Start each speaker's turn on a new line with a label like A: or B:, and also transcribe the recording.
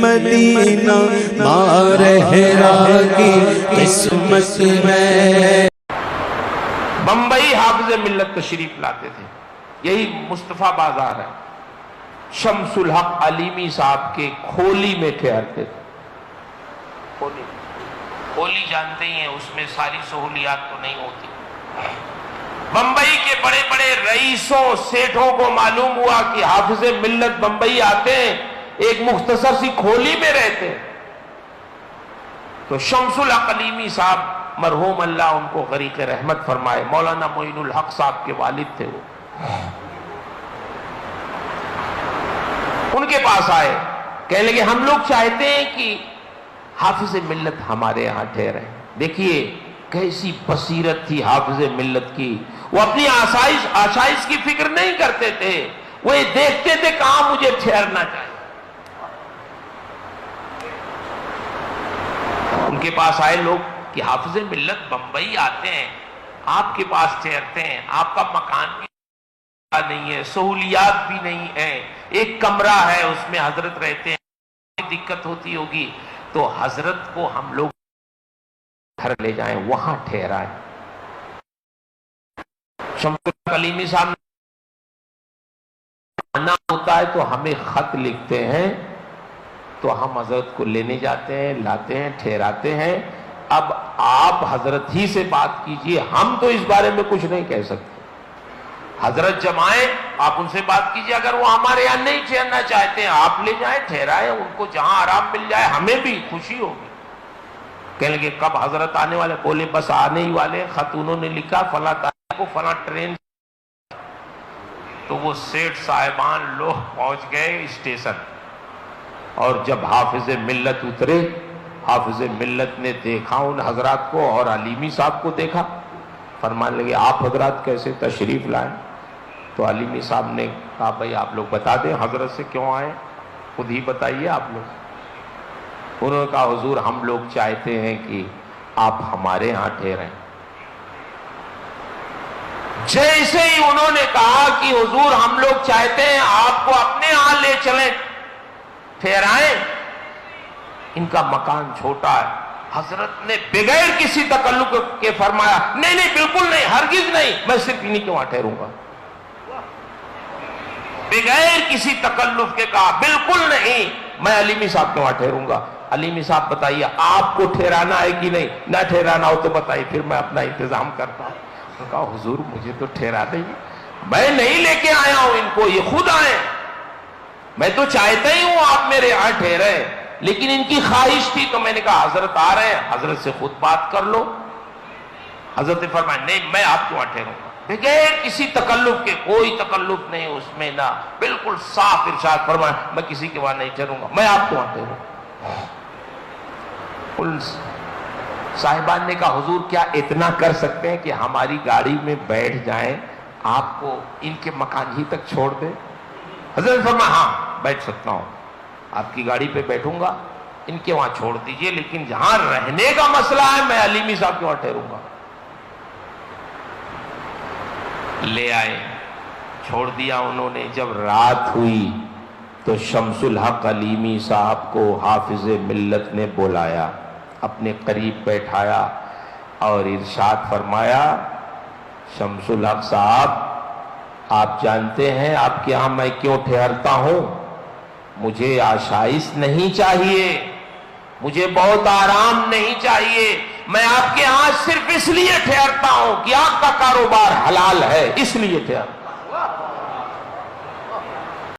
A: مدینہ مارہرا کی قسمت میں۔
B: بمبئی حافظ ملت تشریف لاتے تھے، یہی مصطفیٰ بازار ہے، شمس الحق علیمی صاحب کے کھولی میں ٹھہرتے تھے۔ کھولی جانتے ہی ہیں، اس میں ساری سہولیات تو نہیں ہوتی۔ بمبئی کے بڑے بڑے رئیسوں سیٹھوں کو معلوم ہوا کہ حافظ ملت بمبئی آتے ہیں، ایک مختصر سی کھولی میں رہتے ہیں، تو شمس الحق علیمی صاحب مرحوم اللہ ان کو غریق رحمت فرمائے، مولانا معین الحق صاحب کے والد تھے، وہ ان کے پاس آئے، کہنے لگے ہم لوگ چاہتے ہیں کہ حافظ ملت ہمارے یہاں ٹھہرے۔ دیکھیے کیسی بصیرت تھی حافظ ملت کی، وہ اپنی آسائش کی فکر نہیں کرتے تھے، وہ یہ دیکھتے تھے کہاں مجھے ٹھہرنا چاہیے۔ ان کے پاس آئے لوگ کہ حافظ ملت بمبئی آتے ہیں، آپ کے پاس ٹھہرتے ہیں، آپ کا مکان بھی نہیں ہے، سہولیات بھی نہیں ہے، ایک کمرہ ہے اس میں حضرت رہتے ہیں، دقت ہوتی ہوگی، تو حضرت کو ہم لوگ گھر لے جائیں، وہاں ٹھہرائیں۔ شمس الحق علیمی صاحب آنا ہوتا ہے تو ہمیں خط لکھتے ہیں، تو ہم حضرت کو لینے جاتے ہیں، لاتے ہیں، ٹھہراتے ہیں۔ اب آپ حضرت ہی سے بات کیجئے، ہم تو اس بارے میں کچھ نہیں کہہ سکتے۔ حضرت جب آئیں آپ ان سے بات کیجئے، اگر وہ ہمارے یہاں نہیں ٹھہرنا چاہتے ہیں آپ لے جائیں، ٹھہرائیں، ان کو جہاں آرام مل جائے، ہمیں بھی خوشی ہوگی۔ کہنے لگے کب حضرت آنے والے؟ بولے بس آنے ہی والے، خط انہوں نے لکھا فلاں تاریخ کو فلاں ٹرین۔ تو وہ سیٹھ صاحبان لوگ پہنچ گئے اسٹیشن، اور جب حافظ ملت اترے، حافظ ملت نے دیکھا ان حضرات کو اور علیمی صاحب کو دیکھا، فرمانے لگے آپ حضرات کیسے تشریف لائیں؟ تو علیمی صاحب نے کہا بھائی آپ لوگ بتا دیں حضرت سے کیوں آئے، خود ہی بتائیے آپ لوگ۔ انہوں نے کہا حضور ہم لوگ چاہتے ہیں کہ آپ ہمارے یہاں ٹھہریں۔ جیسے ہی انہوں نے کہا کہ حضور ہم لوگ چاہتے ہیں آپ کو اپنے یہاں لے چلیں، ٹھہرائیں، ان کا مکان چھوٹا ہے، حضرت نے بغیر کسی تکلف کے فرمایا نہیں نہیں بالکل نہیں، ہرگز نہیں، میں صرف انہی کے وہاں ٹھہروں گا۔ بغیر کسی تکلف کے کہا بالکل نہیں، میں علیمی صاحب کے وہاں ٹھہروں گا۔ علیمی صاحب بتائیے آپ کو ٹھہرانا ہے کہ نہیں؟ نہ ٹھہرانا ہو تو بتائیے، پھر میں اپنا انتظام کرتا ہوں۔ تو کہا حضور مجھے تو ٹھہرا دیں، میں نہیں لے کے آیا ہوں ان کو، یہ خود آئے، میں تو چاہتا ہی ہوں آپ میرے یہاں ٹھہرے، لیکن ان کی خواہش تھی تو میں نے کہا حضرت آ رہے ہیں، حضرت سے خود بات کر لو۔ حضرت نے فرمایا نہیں میں آپ کے وہاں ٹھہروں گا، بغیر کسی تکلف کے، کوئی تکلف نہیں اس میں، نہ بالکل صاف ارشاد فرمایا میں کسی کے وہاں نہیں ٹھہروں گا، میں آپ کے وہاں ٹھہروں گا۔ ان صاحبان نے کہا حضور کیا اتنا کر سکتے ہیں کہ ہماری گاڑی میں بیٹھ جائیں، آپ کو ان کے مکان ہی تک چھوڑ دیں؟ حضرت نے فرمایا ہاں بیٹھ سکتا ہوں، آپ کی گاڑی پہ بیٹھوں گا، ان کے وہاں چھوڑ دیجئے، لیکن جہاں رہنے کا مسئلہ ہے میں علیمی صاحب کے وہاں ٹھہروں گا۔ لے آئے، چھوڑ دیا انہوں نے۔ جب رات ہوئی تو شمس الحق علیمی صاحب کو حافظ ملت نے بلایا، اپنے قریب بیٹھایا اور ارشاد فرمایا شمس الحق صاحب آپ جانتے ہیں آپ کے یہاں میں کیوں ٹھہرتا ہوں؟ مجھے آشائش نہیں چاہیے، مجھے بہت آرام نہیں چاہیے، میں آپ کے ہاں صرف اس لیے ٹھہرتا ہوں کہ آپ کا کاروبار حلال ہے، اس لیے ٹھہرتا ہوں۔